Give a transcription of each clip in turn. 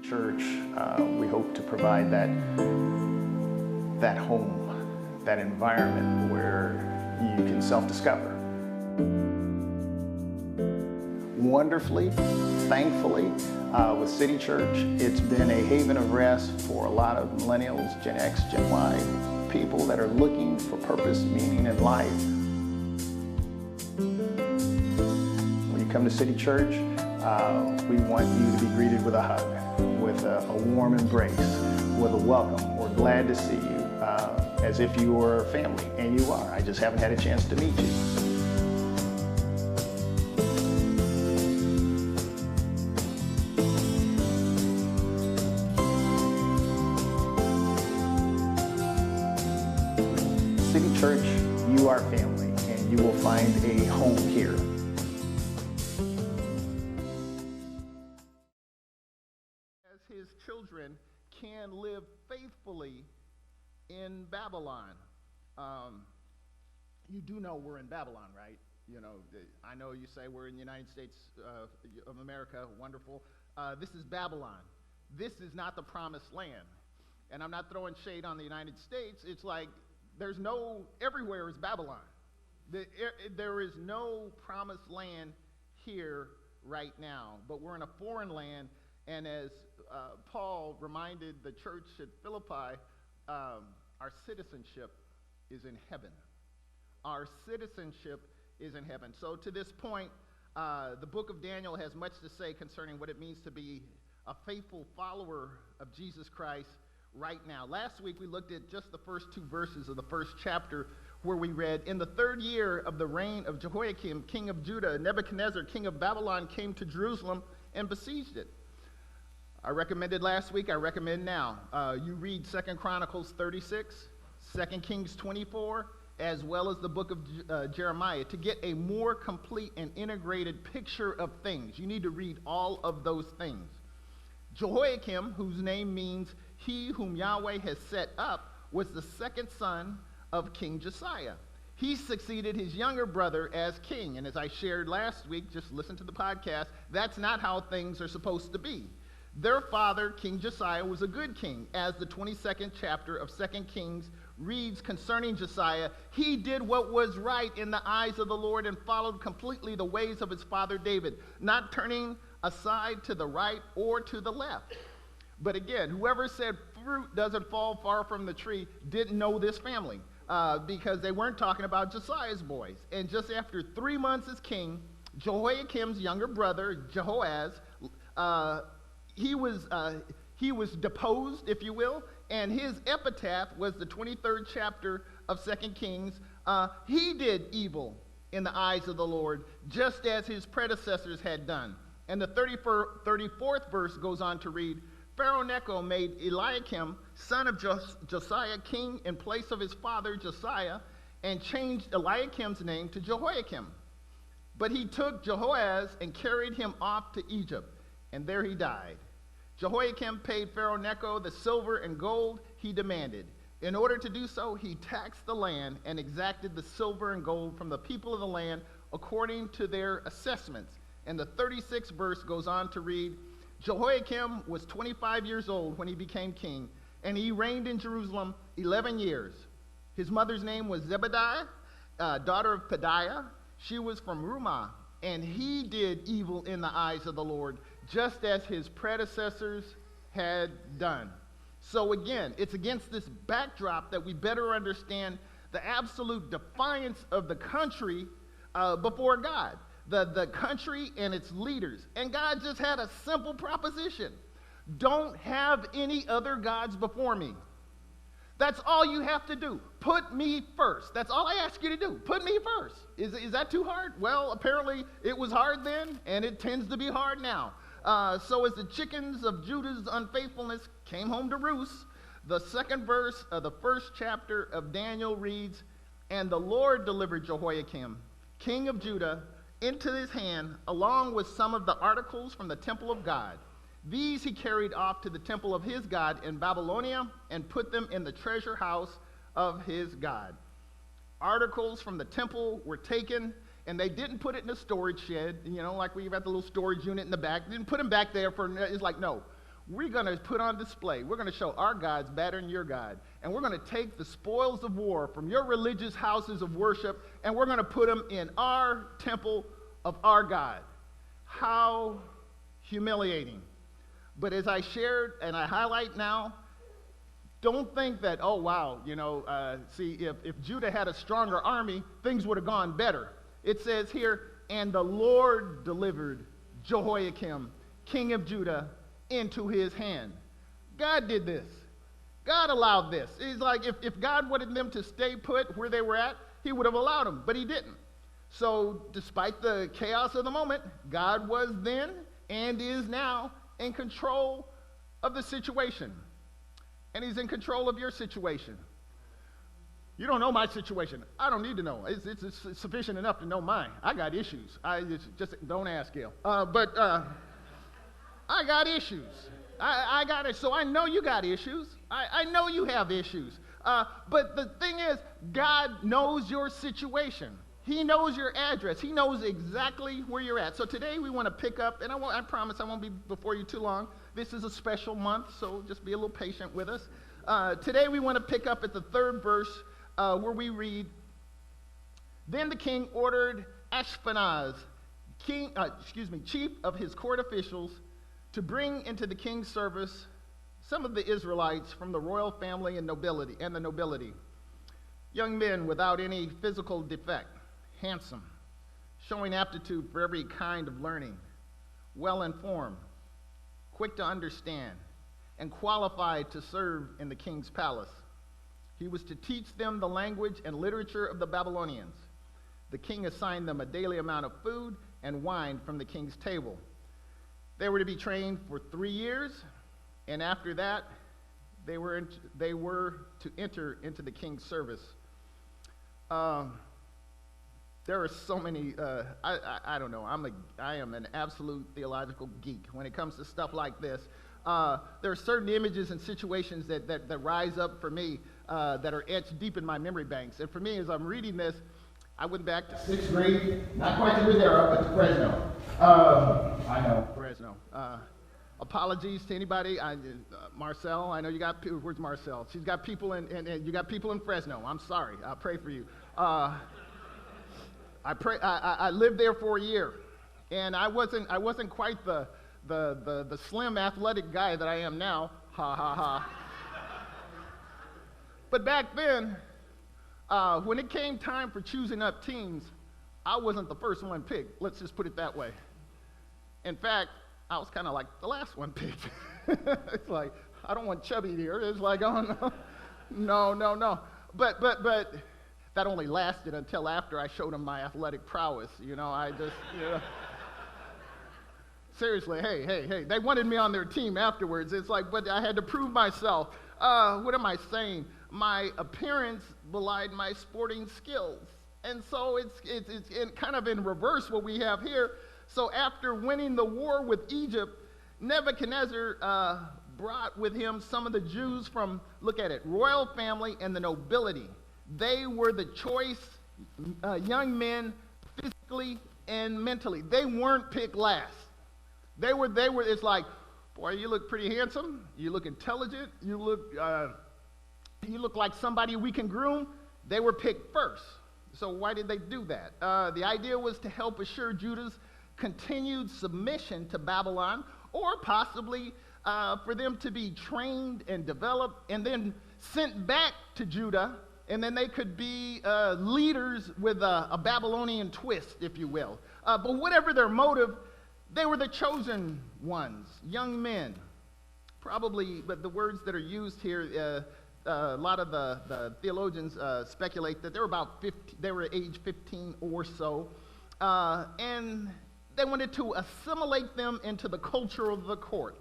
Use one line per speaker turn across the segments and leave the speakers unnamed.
Church, we hope to provide that home, that environment where you can self-discover. Wonderfully, thankfully, with City Church, it's been a haven of rest for a lot of millennials, Gen X, Gen Y, people that are looking for purpose, meaning in life. When you come to City Church, we want you to be greeted with a hug, with a warm embrace, with a welcome. We're glad to see you, as if you were family, and you are. I just haven't had a chance to meet you. City Church, you are family, and you will find a home here.
As his children can live faithfully in Babylon. You do know we're in Babylon, right? You know, I know you say we're in the United States of America, wonderful. This is Babylon. This is not the promised land. And I'm not throwing shade on the United States. It's like everywhere is Babylon. There is no promised land here right now, but we're in a foreign land. And as Paul reminded the church at Philippi, our citizenship is in heaven. Our citizenship is in heaven. So to this point, the book of Daniel has much to say concerning what it means to be a faithful follower of Jesus Christ right now. Last week we looked at just the first two verses of the first chapter, where we read, "In the third year of the reign of Jehoiakim, king of Judah, Nebuchadnezzar, king of Babylon, came to Jerusalem and besieged it." I recommended last week, I recommend now. You read 2 Chronicles 36, 2 Kings 24, as well as the book of Jeremiah to get a more complete and integrated picture of things. You need to read all of those things. Jehoiakim, whose name means he whom Yahweh has set up, was the second son of King Josiah. He succeeded his younger brother as king. And as I shared last week, just listen to the podcast, that's not how things are supposed to be. Their father, King Josiah, was a good king. As the 22nd chapter of 2 Kings reads concerning Josiah, he did what was right in the eyes of the Lord and followed completely the ways of his father David, not turning aside to the right or to the left. But again, whoever said fruit doesn't fall far from the tree didn't know this family, because they weren't talking about Josiah's boys. And just after 3 months as king, Jehoiakim's younger brother, Jehoaz, he was deposed, if you will, and his epitaph was the 23rd chapter of 2 Kings. He did evil in the eyes of the Lord, just as his predecessors had done. And the 34th verse goes on to read, "Pharaoh Necho made Eliakim, son of Josiah, king in place of his father Josiah, and changed Eliakim's name to Jehoiakim. But he took Jehoaz and carried him off to Egypt, and there he died. Jehoiakim paid Pharaoh Necho the silver and gold he demanded. In order to do so, he taxed the land and exacted the silver and gold from the people of the land according to their assessments." And the 36th verse goes on to read, "Jehoiakim was 25 years old when he became king, and he reigned in Jerusalem 11 years. His mother's name was Zebediah, daughter of Pedaiah. She was from Rumah, and he did evil in the eyes of the Lord, just as his predecessors had done." So again, it's against this backdrop that we better understand the absolute defiance of the country before God. The country and its leaders. And God just had a simple proposition. Don't have any other gods before me. That's all you have to do. Put me first. That's all I ask you to do. Put me first. Is that too hard? Well, apparently it was hard then, and it tends to be hard now. So as the chickens of Judah's unfaithfulness came home to roost, the second verse of the first chapter of Daniel reads, "And the Lord delivered Jehoiakim, king of Judah, into his hand, along with some of the articles from the temple of God. These he carried off to the temple of his God in Babylonia and put them in the treasure house of his God." Articles from the temple were taken, and they didn't put it in a storage shed, like we've got the little storage unit in the back. They didn't put them back there it's like, no. we're going to put on display, we're going to show our God's better than your God. And we're going to take the spoils of war from your religious houses of worship, and we're going to put them in our temple of our God. How humiliating. But as I shared and I highlight now, don't think that, oh, wow, see, if Judah had a stronger army, things would have gone better. It says here, and the Lord delivered Jehoiakim, king of Judah, into his hand. God did this. God allowed this. It's like if God wanted them to stay put where they were at, he would have allowed them, but he didn't. So despite the chaos of the moment, God was then and is now in control of the situation. And he's in control of your situation. You don't know my situation. I don't need to know. It's sufficient enough to know mine. I got issues. Just don't ask, Gail. But I got issues. I got it. So I know you got issues. I know you have issues. But the thing is, God knows your situation. He knows your address. He knows exactly where you're at. So today we want to pick up, and I promise I won't be before you too long. This is a special month, so just be a little patient with us. Today we want to pick up at the 3rd verse where we read, Then the king ordered Ashpenaz, chief of his court officials, to bring into the king's service some of the Israelites from the royal family and the nobility, young men without any physical defect, handsome, showing aptitude for every kind of learning, well-informed, quick to understand, and qualified to serve in the king's palace. He was to teach them the language and literature of the Babylonians. The king assigned them a daily amount of food and wine from the king's table. They were to be trained for 3 years, and after that, they were to enter into the king's service. There are so many, I don't know, I am an absolute theological geek when it comes to stuff like this. There are certain images and situations that rise up for me that are etched deep in my memory banks. And for me, as I'm reading this, I went back to 6th grade, not quite to Madera, but to Fresno. I know, Fresno. Apologies to anybody. Marcel, I know you got people. Where's Marcel? She's got people and you got people in Fresno. I'm sorry. I'll pray for you. I lived there for a year, and I wasn't quite the slim athletic guy that I am now. Ha ha ha. But back then, when it came time for choosing up teams, I wasn't the first one picked. Let's just put it that way. In fact, I was kind of like the last one picked. It's like, I don't want Chubby here. It's like, oh no. But that only lasted until after I showed him my athletic prowess. Seriously, hey, they wanted me on their team afterwards. It's like, but I had to prove myself. What am I saying? My appearance belied my sporting skills. And so it's kind of in reverse what we have here. So after winning the war with Egypt, Nebuchadnezzar brought with him some of the Jews from, look at it, royal family and the nobility. They were the choice young men physically and mentally. They weren't picked last. They were, it's like, boy, you look pretty handsome. You look intelligent. You look like somebody we can groom. They were picked first. So why did they do that? The idea was to help assure Judah's continued submission to Babylon, or possibly for them to be trained and developed and then sent back to Judah, and then they could be leaders with a Babylonian twist, if you will. But whatever their motive, they were the chosen ones, young men. Probably, but the words that are used here, a lot of the theologians speculate that they were about 50, they were age 15 or so, and they wanted to assimilate them into the culture of the court,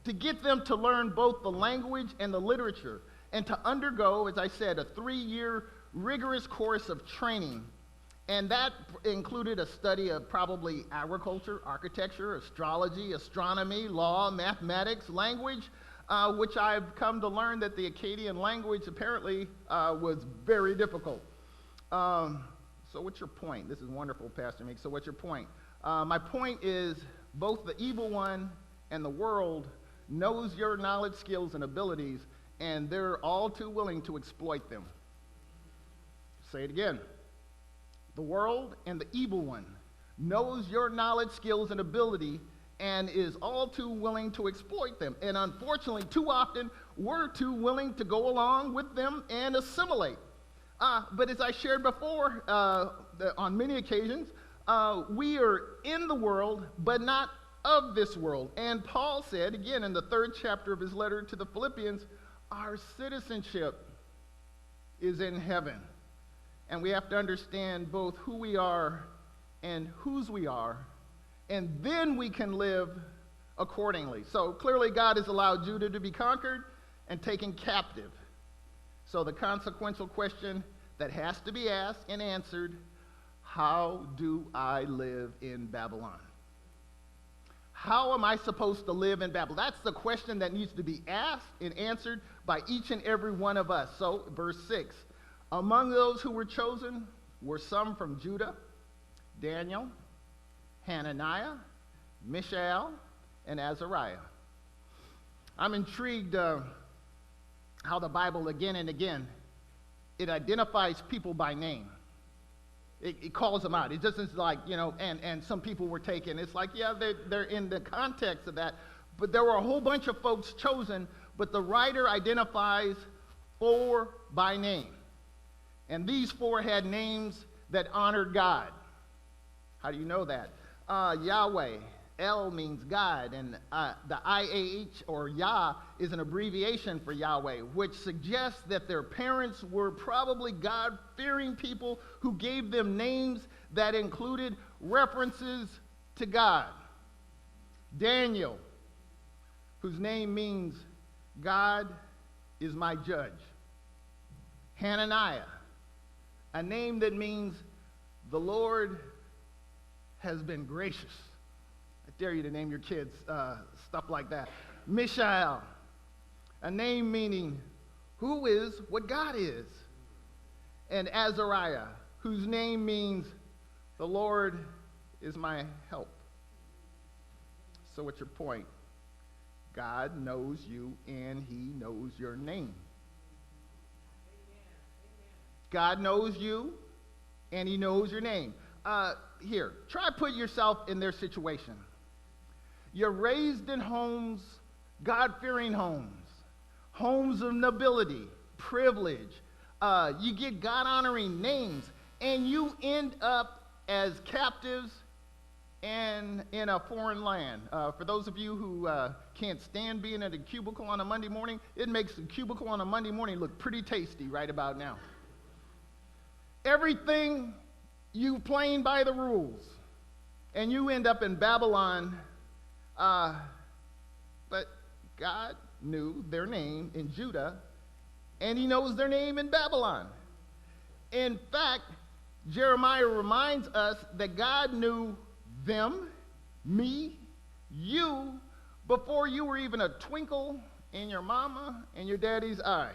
to get them to learn both the language and the literature, and to undergo, as I said, a 3-year rigorous course of training. And that included a study of probably agriculture, architecture, astrology, astronomy, law, mathematics, language, which I've come to learn that the Akkadian language apparently was very difficult. So what's your point? This is wonderful, Pastor Meek. So what's your point? My point is both the evil one and the world knows your knowledge, skills, and abilities, and they're all too willing to exploit them. Say it again. The world and the evil one knows your knowledge, skills, and ability, and is all too willing to exploit them. And unfortunately, too often, we're too willing to go along with them and assimilate. But as I shared before, on many occasions, we are in the world, but not of this world. And Paul said, again, in the 3rd chapter of his letter to the Philippians, our citizenship is in heaven. And we have to understand both who we are and whose we are, and then we can live accordingly. So clearly God has allowed Judah to be conquered and taken captive. So the consequential question that has to be asked and answered, how do I live in Babylon? How am I supposed to live in Babylon? That's the question that needs to be asked and answered by each and every one of us. So verse 6, among those who were chosen were some from Judah, Daniel, Hananiah, Mishael, and Azariah. I'm intrigued how the Bible again and again, it identifies people by name. It calls them out. It doesn't like, and some people were taken. It's like, yeah, they're in the context of that. But there were a whole bunch of folks chosen, but the writer identifies 4 by name. And these 4 had names that honored God. How do you know that? Yahweh. El means God, and the IAH, or Yah, is an abbreviation for Yahweh, which suggests that their parents were probably God-fearing people who gave them names that included references to God. Daniel, whose name means God is my judge. Hananiah, a name that means the Lord has been gracious. I dare you to name your kids stuff like that. Mishael, a name meaning who is what God is. And Azariah, whose name means the Lord is my help. So what's your point? God knows you and he knows your name. God knows you and he knows your name. Here, try put yourself in their situation. You're raised in homes, God-fearing homes, homes of nobility, privilege. You get God-honoring names, and you end up as captives in a foreign land. For those of you who can't stand being at a cubicle on a Monday morning, it makes a cubicle on a Monday morning look pretty tasty right about now. Everything you playing by the rules, and you end up in Babylon. But God knew their name in Judah, and he knows their name in Babylon. In fact, Jeremiah reminds us that God knew them, me, you, before you were even a twinkle in your mama and your daddy's eye.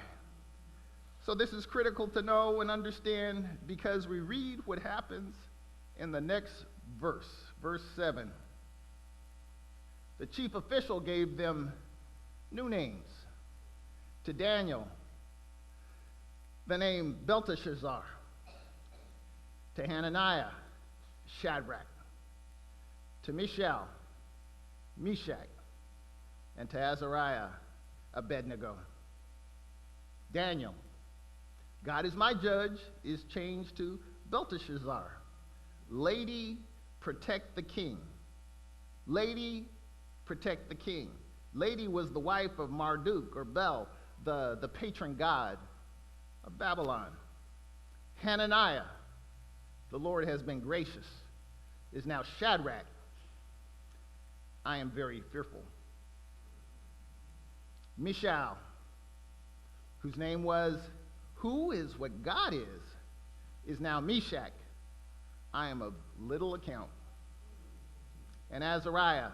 So this is critical to know and understand, because we read what happens in the next verse, verse 7. The chief official gave them new names. To Daniel, the name Belteshazzar. To Hananiah, Shadrach. To Mishael, Meshach. And to Azariah, Abednego. Daniel, God is my judge, is changed to Belteshazzar. Lady, protect the king. Lady, protect the king. Lady was the wife of Marduk, or Bel, the patron god of Babylon. Hananiah, the Lord has been gracious, is now Shadrach. I am very fearful. Mishael, whose name was who is what God is now Meshach. I am of little account. And Azariah,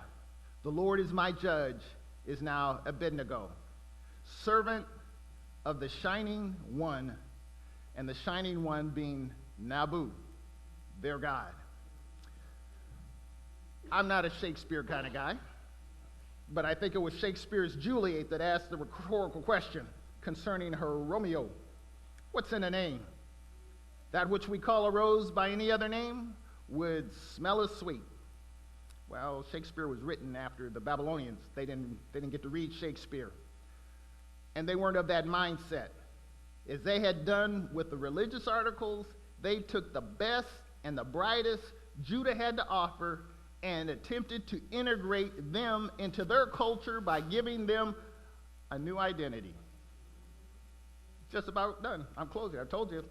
the Lord is my judge, is now Abednego, servant of the Shining One, and the Shining One being Nabu, their God. I'm not a Shakespeare kind of guy, But I think it was Shakespeare's Juliet that asked the rhetorical question concerning her Romeo. What's in a name? That which we call a rose by any other name would smell as sweet. Well, Shakespeare was written after the Babylonians. They didn't get to read Shakespeare. And they weren't of that mindset. As they had done with the religious articles, they took the best and the brightest Judah had to offer and attempted to integrate them into their culture by giving them a new identity. Just about done. I'm closing. I told you.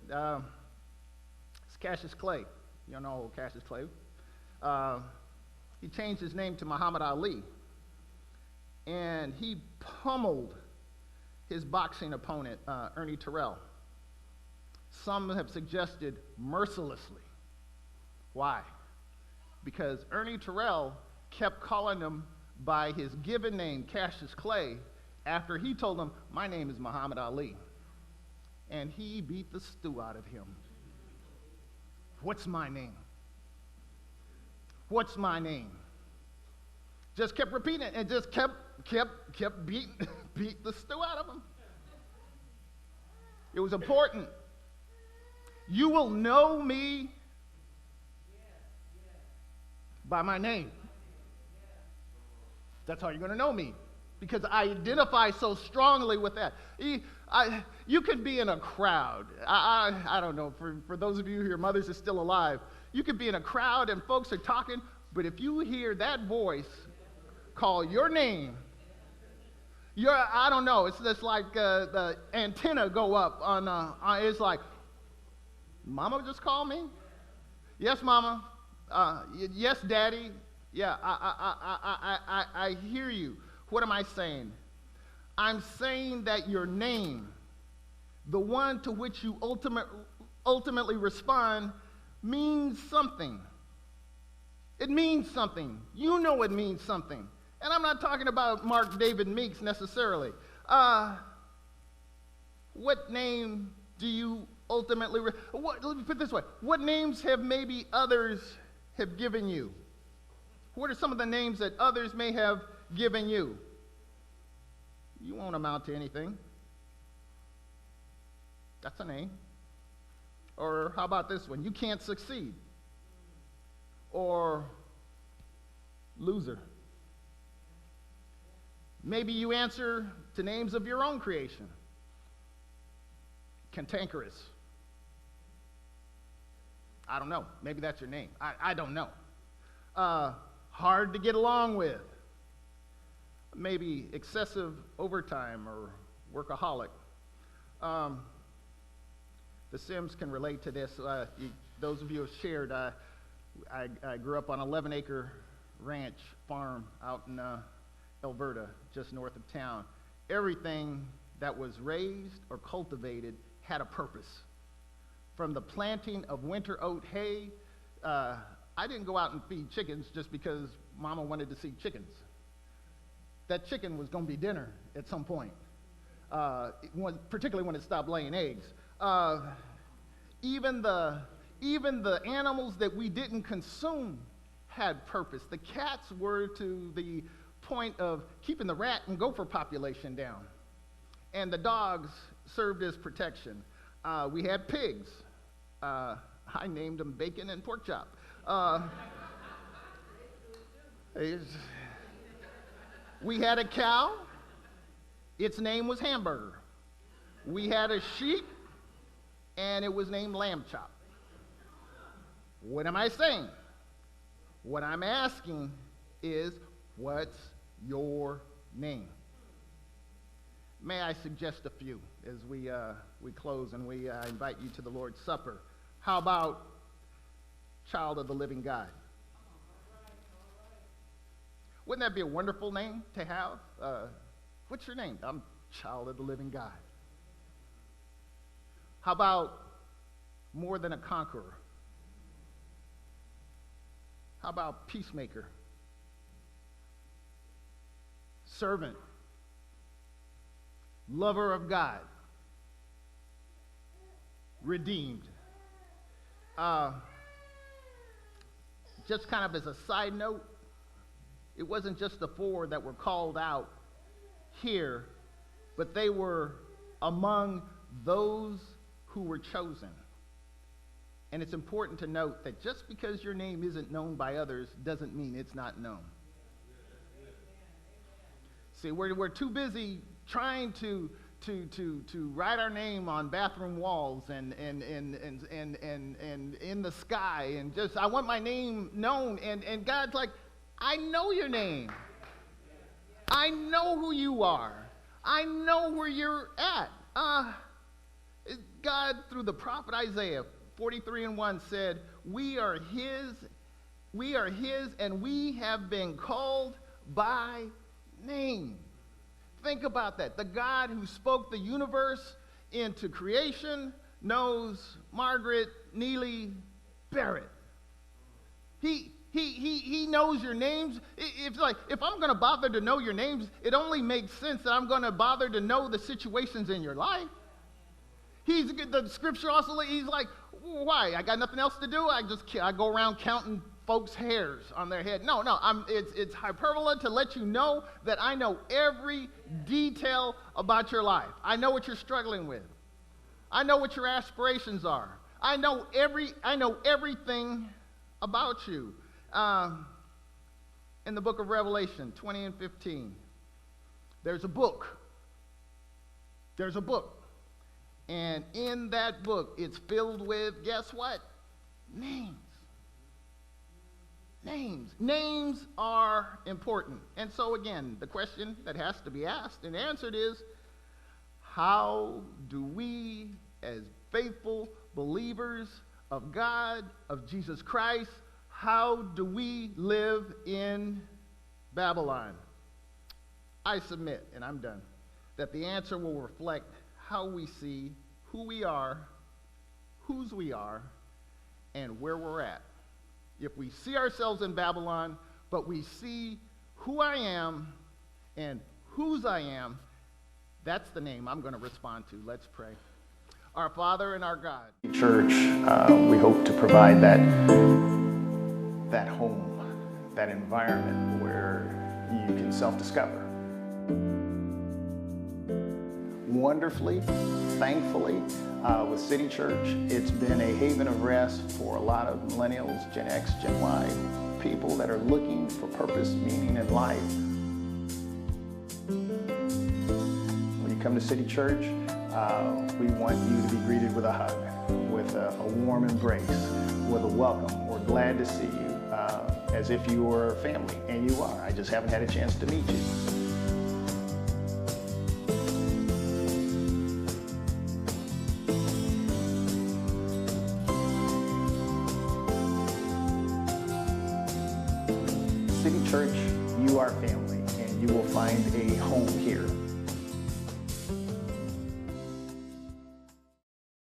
It's Cassius Clay. You know Cassius Clay. He changed his name to Muhammad Ali. And he pummeled his boxing opponent, Ernie Terrell. Some have suggested mercilessly. Why? Because Ernie Terrell kept calling him by his given name, Cassius Clay, after he told him, my name is Muhammad Ali. And he beat the stew out of him. What's my name? What's my name? Just kept repeating it and just kept beat the stew out of him. It was important. You will know me by my name. That's how you're going to know me, because I identify so strongly with that. You could be in a crowd. I don't know, for those of you who your mothers are still alive, you could be in a crowd and folks are talking, but if you hear that voice call your name, I don't know, it's just like the antenna go up on it's like, Mama just called me? Yes, Mama. Yes, Daddy. Yeah, I hear you. What am I saying? I'm saying that your name, the one to which you ultimately respond, means something. It means something. You know it means something. And I'm not talking about Mark David Meeks necessarily. What name do you ultimately, let me put it this way. What names have maybe others have given you? What are some of the names that others may have given you? You won't amount to anything. That's a name. Or how about this one? You can't succeed. Or loser. Maybe you answer to names of your own creation. Cantankerous. I don't know. Maybe that's your name. I don't know. Hard to get along with. Maybe excessive overtime or workaholic. The Sims can relate to this. Those of you who have shared, I grew up on an 11-acre ranch farm out in Alberta, just north of town. Everything that was raised or cultivated had a purpose. From the planting of winter oat hay, I didn't go out and feed chickens just because Mama wanted to see chickens. That chicken was going to be dinner at some point, particularly when it stopped laying eggs. Even the animals that we didn't consume had purpose. The cats were to the point of keeping the rat and gopher population down. And the dogs served as protection. We had pigs. I named them Bacon and Pork Chop. We had a cow. Its name was Hamburger. We had a sheep, and it was named Lamb Chop. What am I saying? What I'm asking is, what's your name? May I suggest a few as we close and we invite you to the Lord's Supper? How about Child of the Living God? Wouldn't that be a wonderful name to have? What's your name? I'm Child of the Living God. How about More Than a Conqueror? How about Peacemaker? Servant? Lover of God? Redeemed? Just kind of as a side note, It wasn't just the 4 that were called out here, but they were among those who were chosen. And it's important to note that just because your name isn't known by others doesn't mean it's not known. See, we're too busy trying to write our name on bathroom walls and in the sky, and just, I want my name known. And God's like, I know your name. I know who you are. I know where you're at. God, through the prophet Isaiah 43:1 said, we are his, and we have been called by name. Think about that. The God who spoke the universe into creation knows Margaret Neely Barrett. He knows your names. It's like, if I'm going to bother to know your names, it only makes sense that I'm going to bother to know the situations in your life. The scripture also, he's like, why? I got nothing else to do? I go around counting folks' hairs on their head. No, it's hyperbole to let you know that I know every detail about your life. I know what you're struggling with. I know what your aspirations are. I know everything about you. In the book of Revelation 20 and 15, there's a book. There's a book. And in that book, it's filled with, guess what? Names. Names are important. And so again, the question that has to be asked and answered is, how do we, as faithful believers of God, of Jesus Christ, how do we live in Babylon? I submit, and I'm done, that the answer will reflect how we see who we are, whose we are, and where we're at. If we see ourselves in Babylon, but we see who I am and whose I am, that's the name I'm going to respond to. Let's pray. Our Father and our God.
Church, we hope to provide that home, that environment where you can self-discover. Wonderfully, thankfully, with City Church, it's been a haven of rest for a lot of millennials, Gen X, Gen Y, people that are looking for purpose, meaning in life. When you come to City Church, we want you to be greeted with a hug, with a warm embrace, with a welcome. We're glad to see you, as if you were family, and you are. I just haven't had a chance to meet you. City Church, you are family, and you will find a home here.